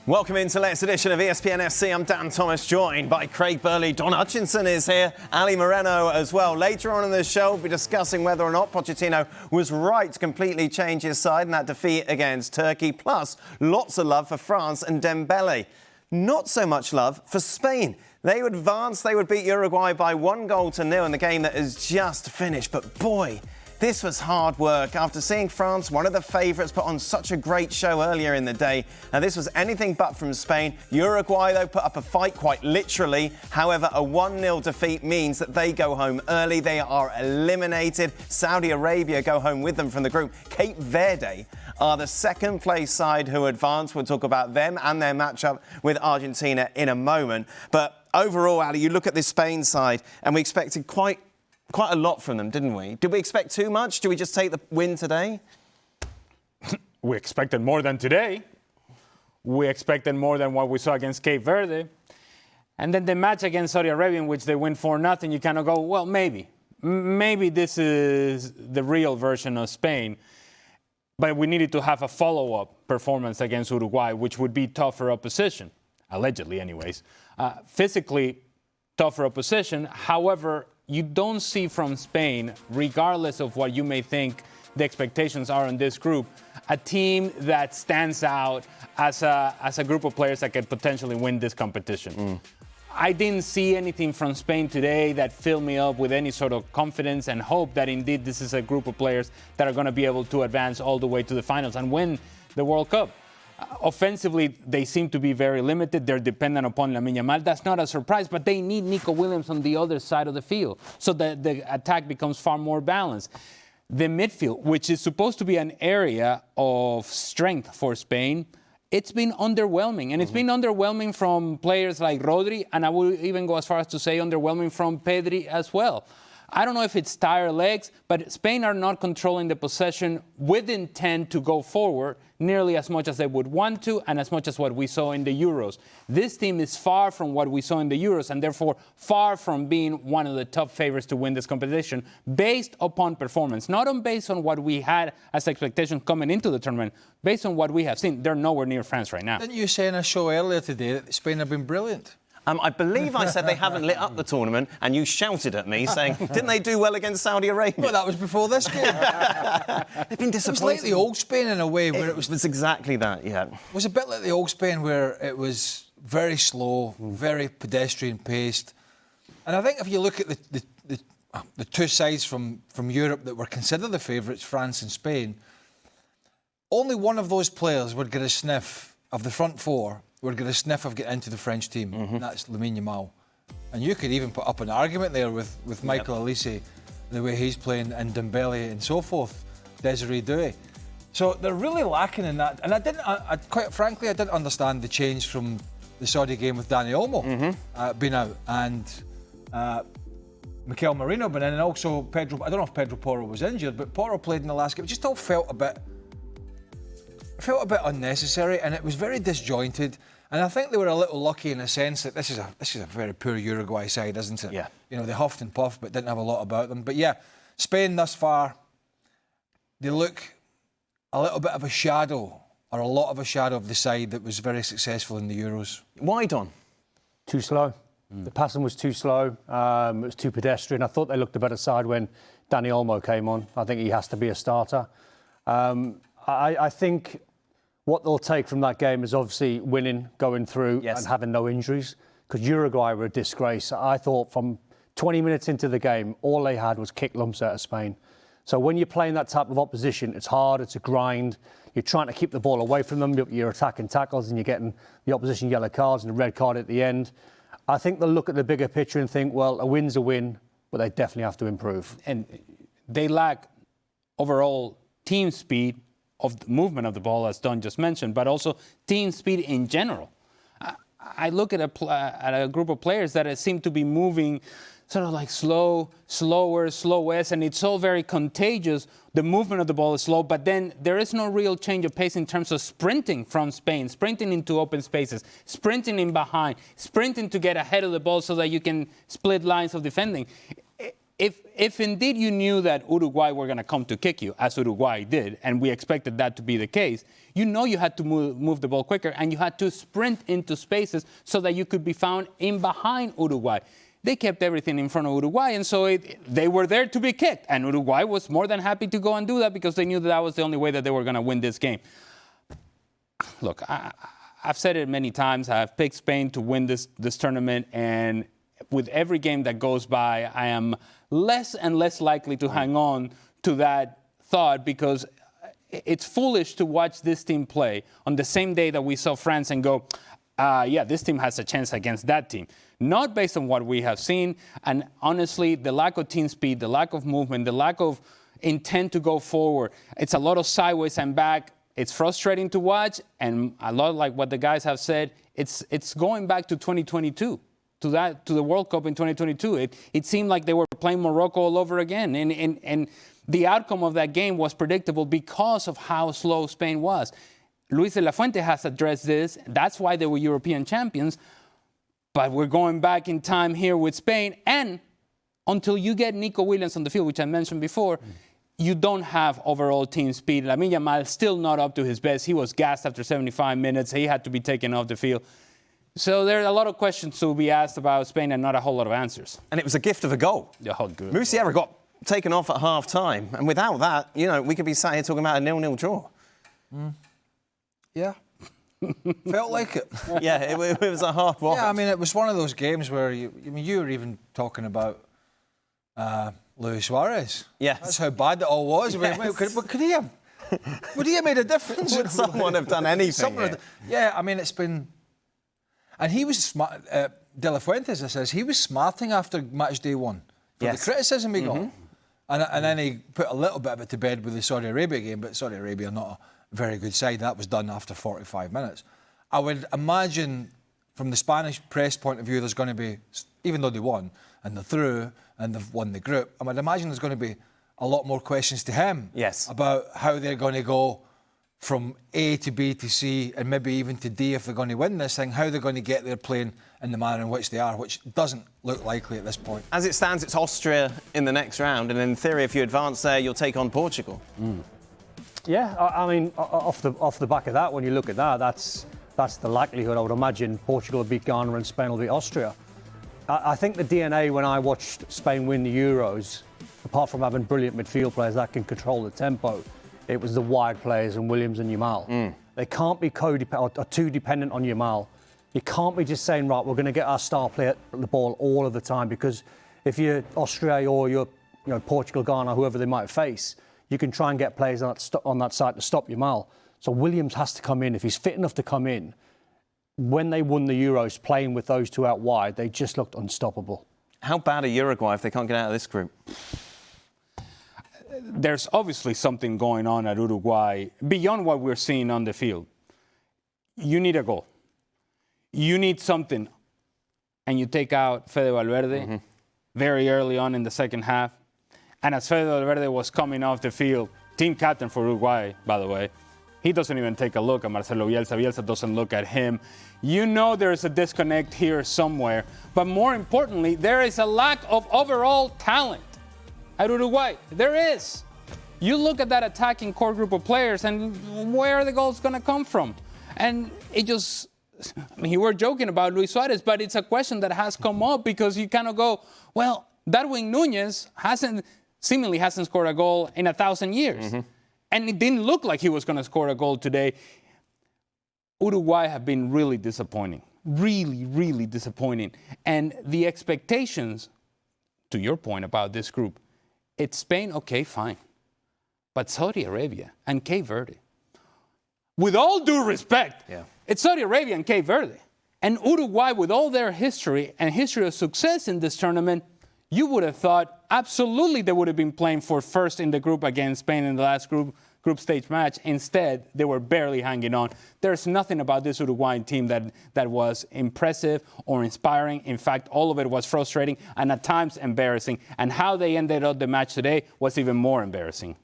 Welcome into the latest edition of ESPN FC. I'm Dan Thomas, joined by Craig Burley. Don Hutchison is here, Ale Moreno as well. Later on in the show, we'll be discussing whether or not Pochettino was right to completely change his side in that defeat against Turkey. Plus, lots of love for France and Dembele. Not so much love for Spain. They would advance, they would beat Uruguay by 1-0 in the game that has just finished. But boy, this was hard work. After seeing France, one of the favourites, put on such a great show earlier in the day. Now, this was anything but from Spain. Uruguay, though, put up a fight quite literally. However, a 1-0 defeat means that they go home early. They are eliminated. Saudi Arabia go home with them from the group. Cape Verde are the second-place side who advance. We'll talk about them and their matchup with Argentina in a moment. But overall, Ali, you look at this Spain side, and we expected quite a lot from them, didn't we? Did we expect too much? Did we just take the win today? We expected more than today. We expected more than what we saw against Cape Verde. And then the match against Saudi Arabia, in which they win 4-0, you kind of go, well, maybe. Maybe this is the real version of Spain. But we needed to have a follow-up performance against Uruguay, which would be tougher opposition, allegedly anyways. Physically tougher opposition. However, you don't see from Spain, regardless of what you may think the expectations are on this group, a team that stands out as a group of players that could potentially win this competition. I didn't see anything from Spain today that filled me up with any sort of confidence and hope that indeed this is a group of players that are going to be able to advance all the way to the finals and win the World Cup. Offensively, they seem to be very limited. They're dependent upon Lamine Yamal. That's not a surprise, but they need Nico Williams on the other side of the field so that the attack becomes far more balanced. The midfield, which is supposed to be an area of strength for Spain, it's been underwhelming. And it's been underwhelming from players like Rodri, and I would even go as far as to say underwhelming from Pedri as well. I don't know if it's tired legs, but Spain are not controlling the possession with intent to go forward nearly as much as they would want to and as much as what we saw in the Euros. This team is far from what we saw in the Euros and therefore far from being one of the top favorites to win this competition based upon performance, not based on what we had as expectations coming into the tournament, based on what we have seen. They're nowhere near France right now. Didn't you say in a show earlier today that Spain have been brilliant? I believe I said they haven't lit up the tournament, and you shouted at me saying, didn't they do well against Saudi Arabia? Well, that was before this game. They've been disappointing. It was like the old Spain in a way, where it was exactly that, yeah. It was a bit like the old Spain, where it was very slow, very pedestrian-paced. And I think if you look at the two sides from Europe that were considered the favourites, France and Spain, only one of those players would get a sniff of the front four. Would get a sniff of getting into the French team, and that's Lamine Yamal. And you could even put up an argument there with Michael Olise, the way he's playing, and Dembele and so forth, Desiree Doué. So they're really lacking in that. And I quite frankly, I didn't understand the change from the Saudi game with Dani Olmo being out, and Mikel Merino being in, and also Pedro. I don't know if Pedro Porro was injured, but Porro played in the last game. It just all felt a bit unnecessary, and it was very disjointed. And I think they were a little lucky in a sense that this is a very poor Uruguay side, isn't it? Yeah. You know, they huffed and puffed, but didn't have a lot about them. But yeah, Spain thus far, they look a little bit of a shadow, or a lot of a shadow of the side that was very successful in the Euros. Why, Don? Too slow. The passing was too slow. It was too pedestrian. I thought they looked a better side when Dani Olmo came on. I think he has to be a starter. I think what they'll take from that game is obviously winning, going through and having no injuries, because Uruguay were a disgrace. I thought from 20 minutes into the game, all they had was kick lumps out of Spain. So when you're playing that type of opposition, it's hard, it's a grind. You're trying to keep the ball away from them. You're attacking tackles and you're getting the opposition yellow cards and a red card at the end. I think they'll look at the bigger picture and think, well, a win's a win, but they definitely have to improve. And they lack overall team speed of the movement of the ball, as Don just mentioned, but also team speed in general. I look at a group of players that seem to be moving sort of like slowest, and it's all very contagious. The movement of the ball is slow, but then there is no real change of pace in terms of sprinting from Spain, sprinting into open spaces, sprinting in behind, sprinting to get ahead of the ball so that you can split lines of defending. if indeed you knew that Uruguay were going to come to kick you, as Uruguay did, and we expected that to be the case, you know you had to move the ball quicker, and you had to sprint into spaces so that you could be found in behind Uruguay. They kept everything in front of Uruguay, and so they were there to be kicked. And Uruguay was more than happy to go and do that because they knew that was the only way that they were going to win this game. Look, I've said it many times. I've picked Spain to win this tournament, and with every game that goes by, I am less and less likely to hang on to that thought because it's foolish to watch this team play on the same day that we saw France and go, yeah, this team has a chance against that team. Not based on what we have seen. And honestly, the lack of team speed, the lack of movement, the lack of intent to go forward, it's a lot of sideways and back. It's frustrating to watch. And a lot like what the guys have said, it's going back to 2022. To the World Cup in 2022. It seemed like they were playing Morocco all over again. And the outcome of that game was predictable because of how slow Spain was. Luis de la Fuente has addressed this. That's why they were European champions. But we're going back in time here with Spain. And until you get Nico Williams on the field, which I mentioned before, you don't have overall team speed. Lamine Yamal still not up to his best. He was gassed after 75 minutes. He had to be taken off the field. So there are a lot of questions to be asked about Spain and not a whole lot of answers. And it was a gift of a goal. Oh, good. Musiala got taken off at half-time. And without that, you know, we could be sat here talking about a 0-0 draw. Yeah. Felt like it. Yeah, it was a hard watch. Yeah, I mean, it was one of those games where you were even talking about Luis Suarez. Yes. That's how bad it all was. Yes. Could he have? Would he have made a difference? Would someone have done anything? Yeah, I mean, it's been... And he was smart. De La Fuentes, I says, he was smarting after match day one for the criticism he got. And then he put a little bit of it to bed with the Saudi Arabia game, but Saudi Arabia not a very good side. That was done after 45 minutes. I would imagine from the Spanish press point of view, there's going to be, even though they won and they're through and they've won the group, I would imagine there's going to be a lot more questions to him about how they're going to go from A to B to C and maybe even to D if they're going to win this thing, how they're going to get there playing in the manner in which they are, which doesn't look likely at this point. As it stands, it's Austria in the next round, and in theory, if you advance there, you'll take on Portugal. Yeah, I mean, off the back of that, when you look at that, that's the likelihood. I would imagine Portugal will beat Ghana and Spain will beat Austria. I think the DNA when I watched Spain win the Euros, apart from having brilliant midfield players that can control the tempo, it was the wide players and Williams and Yamal. They can't be too dependent on Yamal. You can't be just saying, right, we're going to get our star player the ball all of the time, because if you're Austria or you're Portugal, Ghana, whoever they might face, you can try and get players on that side to stop Yamal. So Williams has to come in. If he's fit enough to come in, when they won the Euros playing with those two out wide, they just looked unstoppable. How bad are Uruguay if they can't get out of this group? There's obviously something going on at Uruguay beyond what we're seeing on the field. You need a goal. You need something. And you take out Fede Valverde very early on in the second half. And as Fede Valverde was coming off the field, team captain for Uruguay, by the way, he doesn't even take a look at Marcelo Bielsa. Bielsa doesn't look at him. You know there's a disconnect here somewhere. But more importantly, there is a lack of overall talent at Uruguay. There is. You look at that attacking core group of players, and where are the goals going to come from? And it just, I mean, you were joking about Luis Suarez, but it's a question that has come up because you kind of go, well, Darwin Núñez seemingly hasn't scored a goal in 1,000 years. And it didn't look like he was going to score a goal today. Uruguay have been really disappointing. Really, really disappointing. And the expectations, to your point about this group, it's Spain, okay, fine. But Saudi Arabia and Cape Verde, with all due respect, it's Saudi Arabia and Cape Verde. And Uruguay, with all their history and history of success in this tournament, you would have thought absolutely they would have been playing for first in the group against Spain in the last group stage match. Instead, they were barely hanging on. There's nothing about this Uruguayan team that was impressive or inspiring. In fact, all of it was frustrating and at times embarrassing. And how they ended up the match today was even more embarrassing.